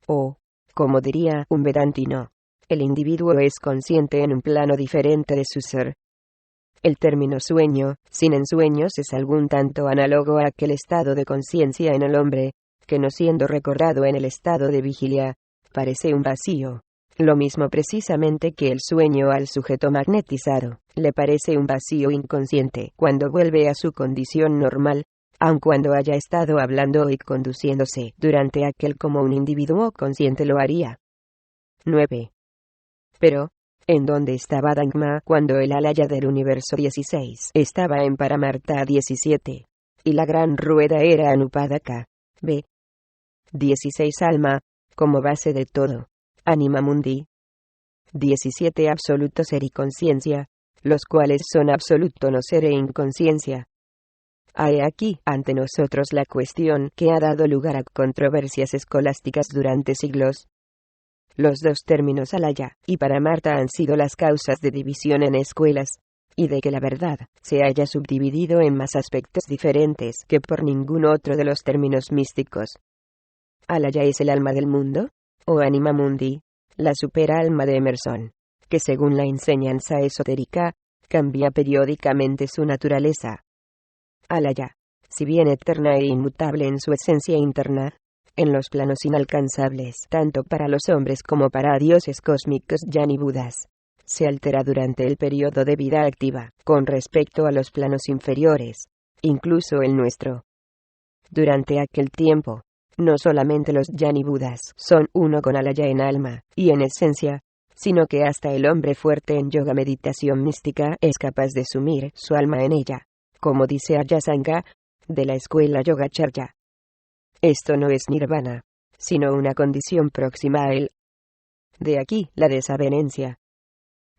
O, como diría un vedantino, el individuo es consciente en un plano diferente de su ser. El término sueño, sin ensueños, es algún tanto análogo a aquel estado de conciencia en el hombre, que no siendo recordado en el estado de vigilia, parece un vacío. Lo mismo precisamente que el sueño al sujeto magnetizado, le parece un vacío inconsciente cuando vuelve a su condición normal, aun cuando haya estado hablando y conduciéndose durante aquel como un individuo consciente lo haría. 9. Pero, ¿en dónde estaba Dhamma cuando el alaya del universo 16 estaba en Paramarta 17? Y la gran rueda era Anupadaka. B. 16 Alma, como base de todo. Anima Mundi. 17 Absoluto ser y conciencia, los cuales son absoluto no ser e inconsciencia. Hay aquí ante nosotros la cuestión que ha dado lugar a controversias escolásticas durante siglos. Los dos términos alaya y Paramarta han sido las causas de división en escuelas, y de que la verdad se haya subdividido en más aspectos diferentes que por ningún otro de los términos místicos. Alaya es el alma del mundo, o anima mundi, la superalma de Emerson, que según la enseñanza esotérica, cambia periódicamente su naturaleza. Alaya, si bien eterna e inmutable en su esencia interna, en los planos inalcanzables tanto para los hombres como para dioses cósmicos yani budas, se altera durante el periodo de vida activa, con respecto a los planos inferiores, incluso el nuestro. Durante aquel tiempo, no solamente los yani budas son uno con alaya en alma y en esencia, sino que hasta el hombre fuerte en yoga meditación mística es capaz de sumir su alma en ella, como dice Ayasanga, de la escuela Yogacharya. Esto no es nirvana, sino una condición próxima a él. De aquí la desavenencia.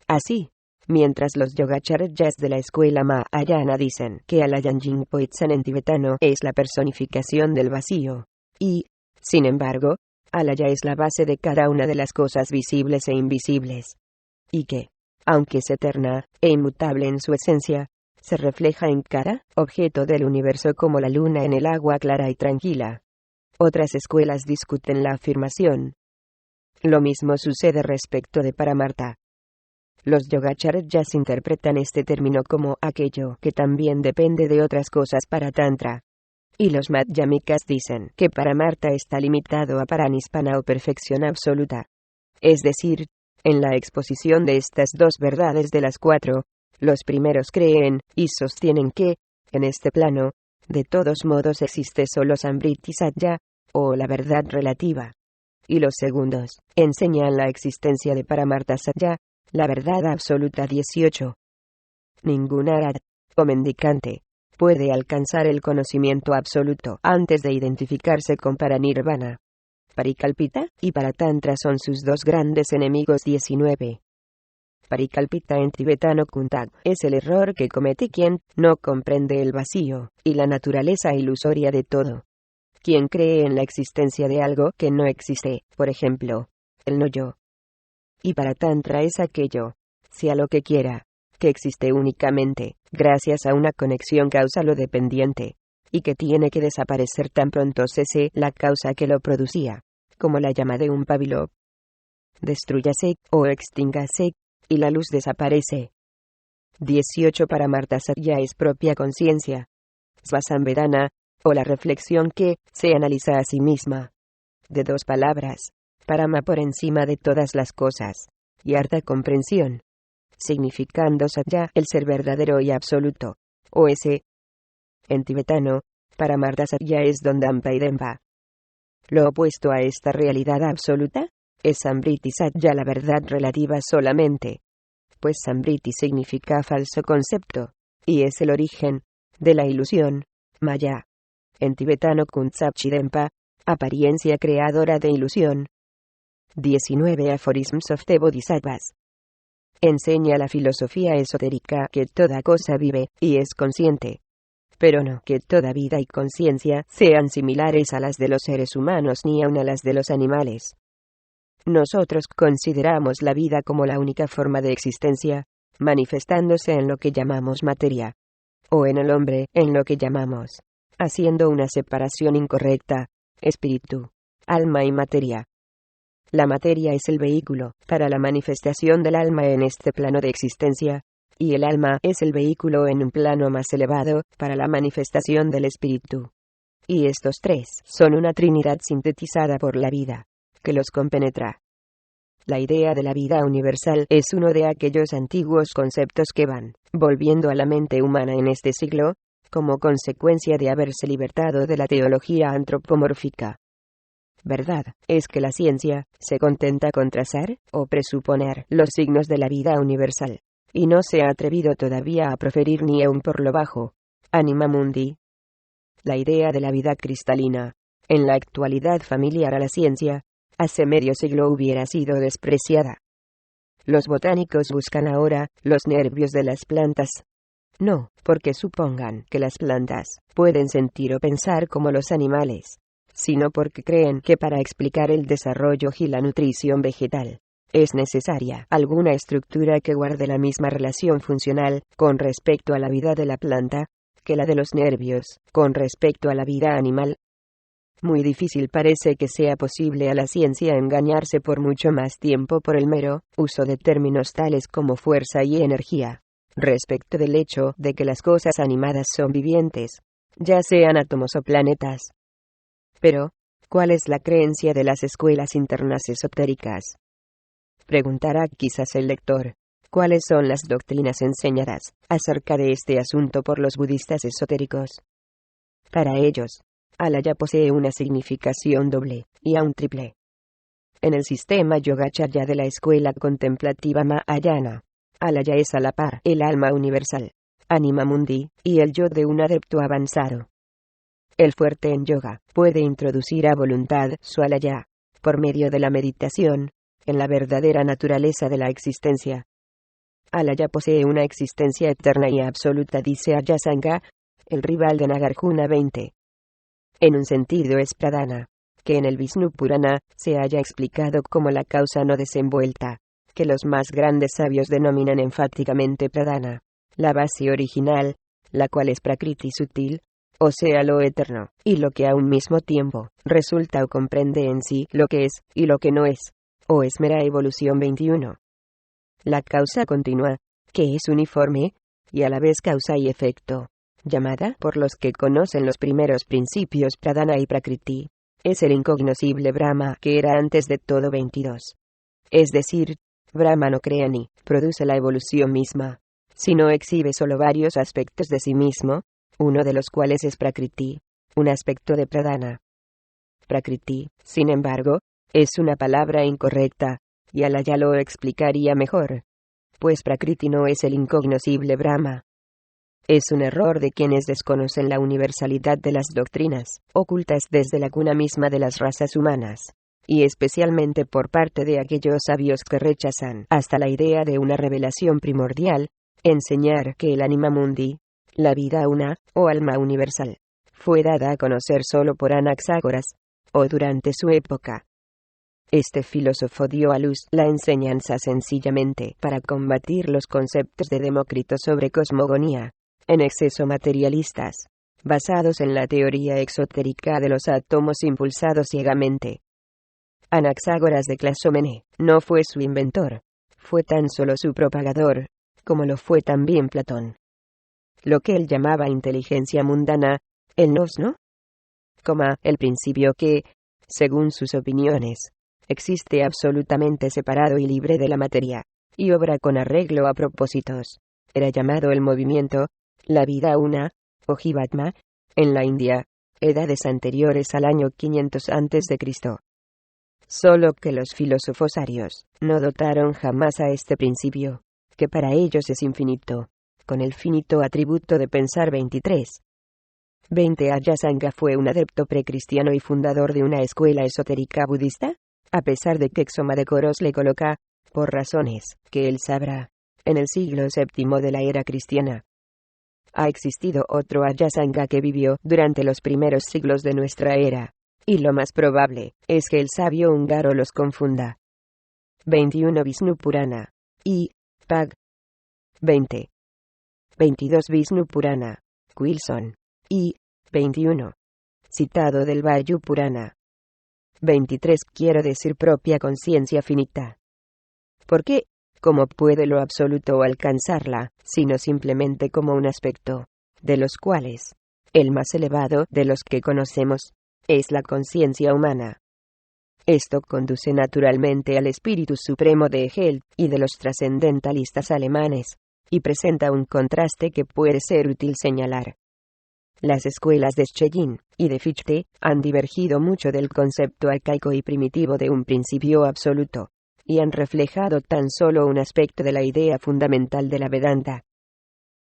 Así, mientras los yogacharyas de la escuela Mahayana dicen que Alayan Jinpoitsan en tibetano es la personificación del vacío, y, sin embargo, alaya es la base de cada una de las cosas visibles e invisibles, y que, aunque es eterna e inmutable en su esencia, se refleja en cada objeto del universo como la luna en el agua clara y tranquila. Otras escuelas discuten la afirmación. Lo mismo sucede respecto de Paramarta. Los Yogacharyas interpretan este término como aquello que también depende de otras cosas para Tantra. Y los Madhyamikas dicen que Paramarta está limitado a Paranispana o perfección absoluta. Es decir, en la exposición de estas dos verdades de las cuatro, los primeros creen y sostienen que, en este plano, de todos modos existe solo Samvriti Satya, o la verdad relativa. Y los segundos enseñan la existencia de Paramarta Satya, la verdad absoluta. 18. Ningún arhat, o mendicante, puede alcanzar el conocimiento absoluto antes de identificarse con Paranirvana. Parikalpita y Paratantra son sus dos grandes enemigos. 19. Parikalpita en tibetano Kuntag es el error que comete quien no comprende el vacío y la naturaleza ilusoria de todo. Quien cree en la existencia de algo que no existe, por ejemplo, el no-yo. Y Paratantra es aquello, sea lo que quiera, que existe únicamente, gracias a una conexión causal o dependiente, y que tiene que desaparecer tan pronto cese la causa que lo producía, como la llama de un pabilo. Destrúyase, o extíngase, y la luz desaparece. 18. Paramarta Satya es propia conciencia. Svasamvedana, o la reflexión que se analiza a sí misma. De dos palabras, Parama por encima de todas las cosas, y harta comprensión. Significando Satya el ser verdadero y absoluto, o ese. En tibetano, Paramarta Satya es Dondampa y Dempa. Lo opuesto a esta realidad absoluta es Samvriti Satya, la verdad relativa solamente. Pues Samvriti significa falso concepto, y es el origen de la ilusión, Maya. En tibetano Kuntsapchidempa, apariencia creadora de ilusión. 19. Aphorisms of the Bodhisattvas. Enseña la filosofía esotérica que toda cosa vive y es consciente, pero no que toda vida y conciencia sean similares a las de los seres humanos ni aun a las de los animales. Nosotros consideramos la vida como la única forma de existencia, manifestándose en lo que llamamos materia, o en el hombre en lo que llamamos, haciendo una separación incorrecta, espíritu, alma y materia. La materia es el vehículo para la manifestación del alma en este plano de existencia, y el alma es el vehículo en un plano más elevado para la manifestación del espíritu. Y estos tres son una trinidad sintetizada por la vida, que los compenetra. La idea de la vida universal es uno de aquellos antiguos conceptos que van volviendo a la mente humana en este siglo, como consecuencia de haberse libertado de la teología antropomórfica. Verdad es que la ciencia se contenta con trazar o presuponer los signos de la vida universal, y no se ha atrevido todavía a proferir ni aun por lo bajo, anima mundi. La idea de la vida cristalina, en la actualidad familiar a la ciencia, hace medio siglo hubiera sido despreciada. Los botánicos buscan ahora los nervios de las plantas. No porque supongan que las plantas pueden sentir o pensar como los animales, sino porque creen que para explicar el desarrollo y la nutrición vegetal, es necesaria alguna estructura que guarde la misma relación funcional con respecto a la vida de la planta, que la de los nervios con respecto a la vida animal. Muy difícil parece que sea posible a la ciencia engañarse por mucho más tiempo por el mero uso de términos tales como fuerza y energía, respecto del hecho de que las cosas animadas son vivientes, ya sean átomos o planetas. Pero, ¿cuál es la creencia de las escuelas internas esotéricas? Preguntará quizás el lector, ¿cuáles son las doctrinas enseñadas acerca de este asunto por los budistas esotéricos? Para ellos, Alaya posee una significación doble, y aún triple. En el sistema Yogacharya de la escuela contemplativa Mahayana, Alaya es a la par el alma universal, anima mundi, y el yo de un adepto avanzado. El fuerte en yoga puede introducir a voluntad su Alaya, por medio de la meditación, en la verdadera naturaleza de la existencia. Alaya posee una existencia eterna y absoluta, dice Ayasanga, el rival de Nagarjuna 20. En un sentido es Pradhana, que en el Vishnu Purana se haya explicado como la causa no desenvuelta, que los más grandes sabios denominan enfáticamente pradhana, la base original, la cual es prakriti sutil, o sea lo eterno, y lo que a un mismo tiempo resulta o comprende en sí lo que es y lo que no es, o es mera evolución. 21. La causa continua, que es uniforme, y a la vez causa y efecto, llamada por los que conocen los primeros principios pradhana y prakriti, es el incognoscible Brahma que era antes de todo. 22. Es decir, Brahma no crea ni produce la evolución misma, sino exhibe solo varios aspectos de sí mismo, uno de los cuales es prakriti, un aspecto de pradhana. Prakriti, sin embargo, es una palabra incorrecta, y Ala ya lo explicaría mejor. Pues prakriti no es el incognoscible Brahma. Es un error de quienes desconocen la universalidad de las doctrinas, ocultas desde la cuna misma de las razas humanas, y especialmente por parte de aquellos sabios que rechazan hasta la idea de una revelación primordial, enseñar que el anima mundi, la vida una, o alma universal, fue dada a conocer solo por Anaxágoras, o durante su época. Este filósofo dio a luz la enseñanza sencillamente para combatir los conceptos de Demócrito sobre cosmogonía, en exceso materialistas, basados en la teoría exotérica de los átomos impulsados ciegamente. Anaxágoras de Clasómene no fue su inventor, fue tan solo su propagador, como lo fue también Platón. Lo que él llamaba inteligencia mundana, el gnos, ¿no? El principio que, según sus opiniones, existe absolutamente separado y libre de la materia, y obra con arreglo a propósitos, era llamado el movimiento, la vida una, o Jivatma, en la India, edades anteriores al año 500 a.C. Solo que los filósofos arios no dotaron jamás a este principio, que para ellos es infinito, con el finito atributo de pensar. 23. 20. Ayasanga fue un adepto precristiano y fundador de una escuela esotérica budista, a pesar de que Exomadecoros le coloca, por razones que él sabrá, en el siglo VII de la era cristiana. Ha existido otro Ayasanga que vivió durante los primeros siglos de nuestra era, y lo más probable es que el sabio húngaro los confunda. 21. Vishnu Purana. Y. Pag. 20. 22. Vishnu Purana. Wilson. Y. 21. Citado del Vayu Purana. 23. Quiero decir propia conciencia finita. ¿Por qué? ¿Cómo puede lo absoluto alcanzarla, sino simplemente como un aspecto, de los cuales, el más elevado de los que conocemos, es la conciencia humana? Esto conduce naturalmente al espíritu supremo de Hegel y de los trascendentalistas alemanes, y presenta un contraste que puede ser útil señalar. Las escuelas de Schelling y de Fichte han divergido mucho del concepto arcaico y primitivo de un principio absoluto, y han reflejado tan solo un aspecto de la idea fundamental de la Vedanta.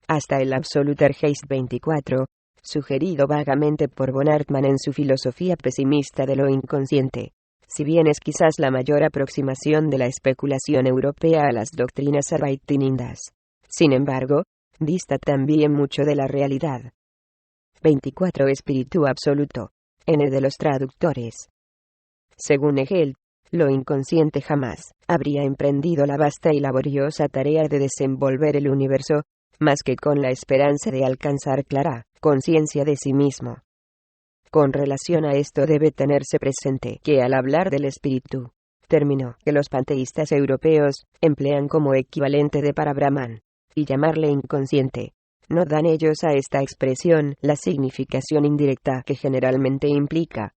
Hasta el Absoluter Geist 24, sugerido vagamente por von Hartmann en su filosofía pesimista de lo inconsciente, si bien es quizás la mayor aproximación de la especulación europea a las doctrinas advaitindas, sin embargo, dista también mucho de la realidad. 24. Espíritu absoluto, N de los traductores. Según Hegel, lo inconsciente jamás habría emprendido la vasta y laboriosa tarea de desenvolver el universo, más que con la esperanza de alcanzar clara conciencia de sí mismo. Con relación a esto debe tenerse presente que al hablar del espíritu, término que los panteístas europeos emplean como equivalente de para Brahman, y llamarle inconsciente, no dan ellos a esta expresión la significación indirecta que generalmente implica.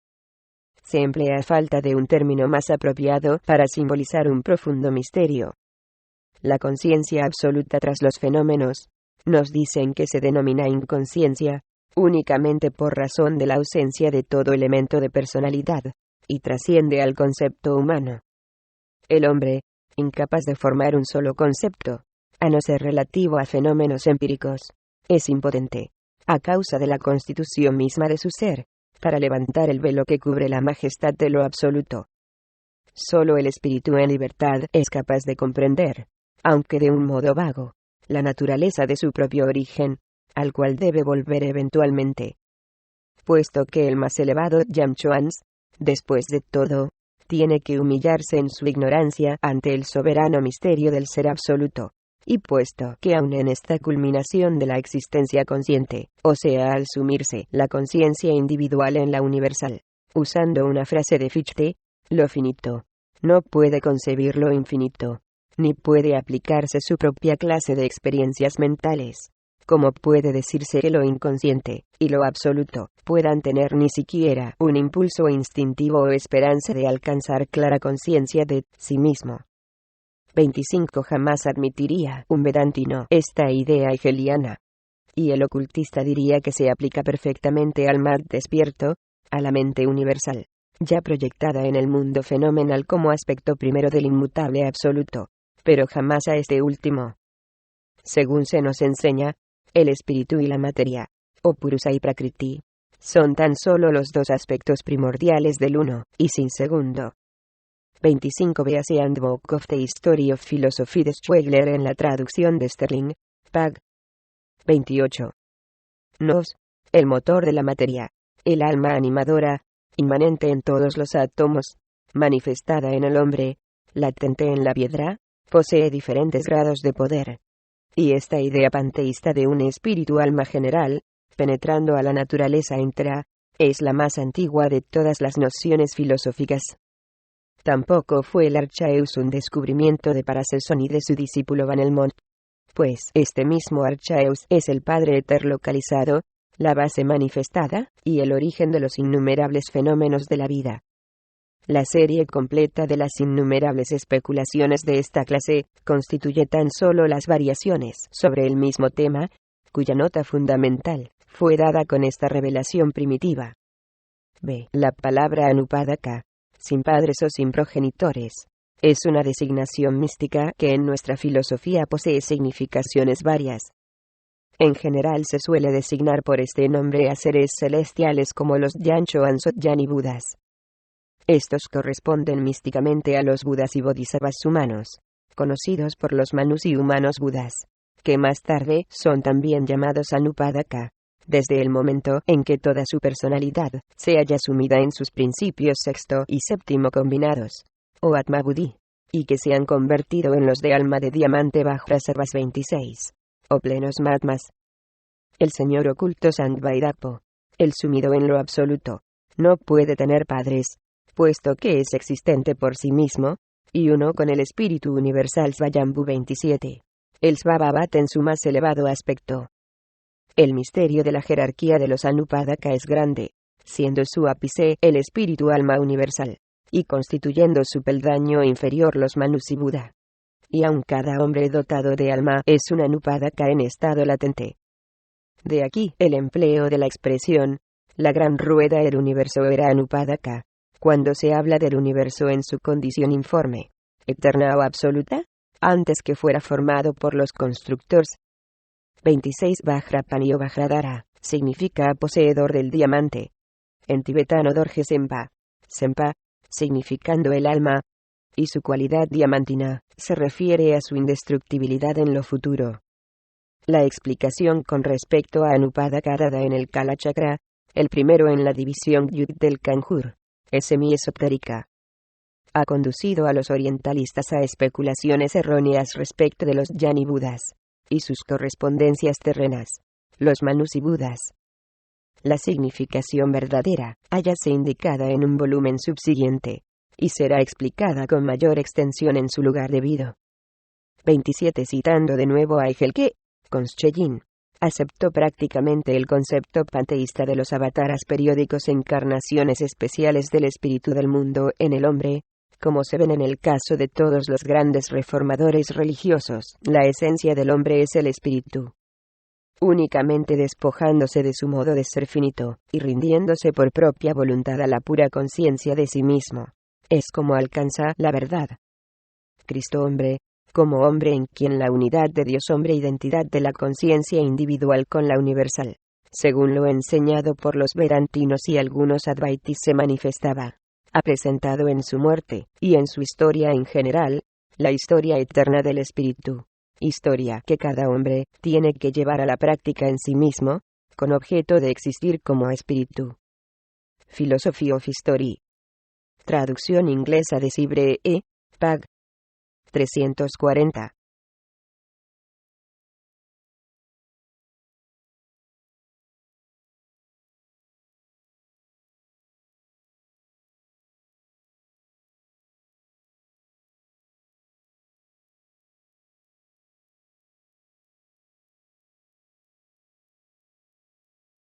Se emplea a falta de un término más apropiado para simbolizar un profundo misterio. La conciencia absoluta tras los fenómenos, nos dicen que se denomina inconsciencia, únicamente por razón de la ausencia de todo elemento de personalidad, y trasciende al concepto humano. El hombre, incapaz de formar un solo concepto, a no ser relativo a fenómenos empíricos, es impotente, a causa de la constitución misma de su ser, para levantar el velo que cubre la majestad de lo absoluto. Solo el espíritu en libertad es capaz de comprender, aunque de un modo vago, la naturaleza de su propio origen, al cual debe volver eventualmente. Puesto que el más elevado Yamchuans, después de todo, tiene que humillarse en su ignorancia ante el soberano misterio del ser absoluto. Y puesto que aun en esta culminación de la existencia consciente, o sea al sumirse la conciencia individual en la universal, usando una frase de Fichte, lo finito no puede concebir lo infinito, ni puede aplicarse su propia clase de experiencias mentales. ¿Cómo puede decirse que lo inconsciente y lo absoluto puedan tener ni siquiera un impulso instintivo o esperanza de alcanzar clara conciencia de sí mismo? 25. Jamás admitiría un vedantino esta idea hegeliana. Y el ocultista diría que se aplica perfectamente al mar despierto, a la mente universal, ya proyectada en el mundo fenomenal como aspecto primero del inmutable absoluto, pero jamás a este último. Según se nos enseña, el espíritu y la materia, o purusa y prakriti, son tan solo los dos aspectos primordiales del uno, y sin segundo. 25. Véase Handbook of the History of Philosophy de Schwegler en la traducción de Sterling, Pag. 28. Nos, el motor de la materia, el alma animadora, inmanente en todos los átomos, manifestada en el hombre, latente en la piedra, posee diferentes grados de poder. Y esta idea panteísta de un espíritu-alma general, penetrando a la naturaleza entera, es la más antigua de todas las nociones filosóficas. Tampoco fue el Archaeus un descubrimiento de Paracelso ni de su discípulo Van Helmont, pues este mismo Archaeus es el Padre Éter localizado, la base manifestada, y el origen de los innumerables fenómenos de la vida. La serie completa de las innumerables especulaciones de esta clase constituye tan solo las variaciones sobre el mismo tema, cuya nota fundamental fue dada con esta revelación primitiva. B. La palabra Anupadaka, sin padres o sin progenitores, es una designación mística que en nuestra filosofía posee significaciones varias. En general se suele designar por este nombre a seres celestiales como los Yancho Ansotyan y Budas. Estos corresponden místicamente a los Budas y Bodhisattvas humanos, conocidos por los Manus y humanos Budas, que más tarde son también llamados Anupadaka, desde el momento en que toda su personalidad se haya sumida en sus principios sexto y séptimo combinados, o Atma Buddhi, y que se han convertido en los de alma de diamante Vajrasattvas 26, o plenos Mahatmas. El señor oculto Sangvairapo, el sumido en lo absoluto, no puede tener padres, puesto que es existente por sí mismo, y uno con el espíritu universal Svayambhu 27, el Svabhavat en su más elevado aspecto. El misterio de la jerarquía de los Anupadaka es grande, siendo su ápice el espíritu alma universal, y constituyendo su peldaño inferior los Manus y Buda. Y aun cada hombre dotado de alma es un Anupadaka en estado latente. De aquí el empleo de la expresión, la gran rueda del universo era Anupadaka, cuando se habla del universo en su condición informe, eterna o absoluta, antes que fuera formado por los constructores. 26. Vajrapani o Vajradhara, significa poseedor del diamante. En tibetano Dorje Sempa, Sempa, significando el alma, y su cualidad diamantina, se refiere a su indestructibilidad en lo futuro. La explicación con respecto a Anupadaka dada en el Kala Chakra, el primero en la división Yud del Kanjur, es semi-esotérica. Ha conducido a los orientalistas a especulaciones erróneas respecto de los Yani Budas y sus correspondencias terrenas, los Manus y Budas. La significación verdadera, hállase indicada en un volumen subsiguiente, y será explicada con mayor extensión en su lugar debido. 27. Citando de nuevo a Hegel que, Conscheyin, aceptó prácticamente el concepto panteísta de los avataras periódicos encarnaciones especiales del espíritu del mundo en el hombre, como se ven en el caso de todos los grandes reformadores religiosos. La esencia del hombre es el espíritu. Únicamente despojándose de su modo de ser finito, y rindiéndose por propia voluntad a la pura conciencia de sí mismo, es como alcanza la verdad. Cristo hombre, como hombre en quien la unidad de Dios hombre identidad de la conciencia individual con la universal, según lo enseñado por los vedantinos y algunos advaitis se manifestaba, ha presentado en su muerte, y en su historia en general, la historia eterna del espíritu, historia que cada hombre tiene que llevar a la práctica en sí mismo, con objeto de existir como espíritu. Philosophy of History. Traducción inglesa de Cibre E. Pag. 340.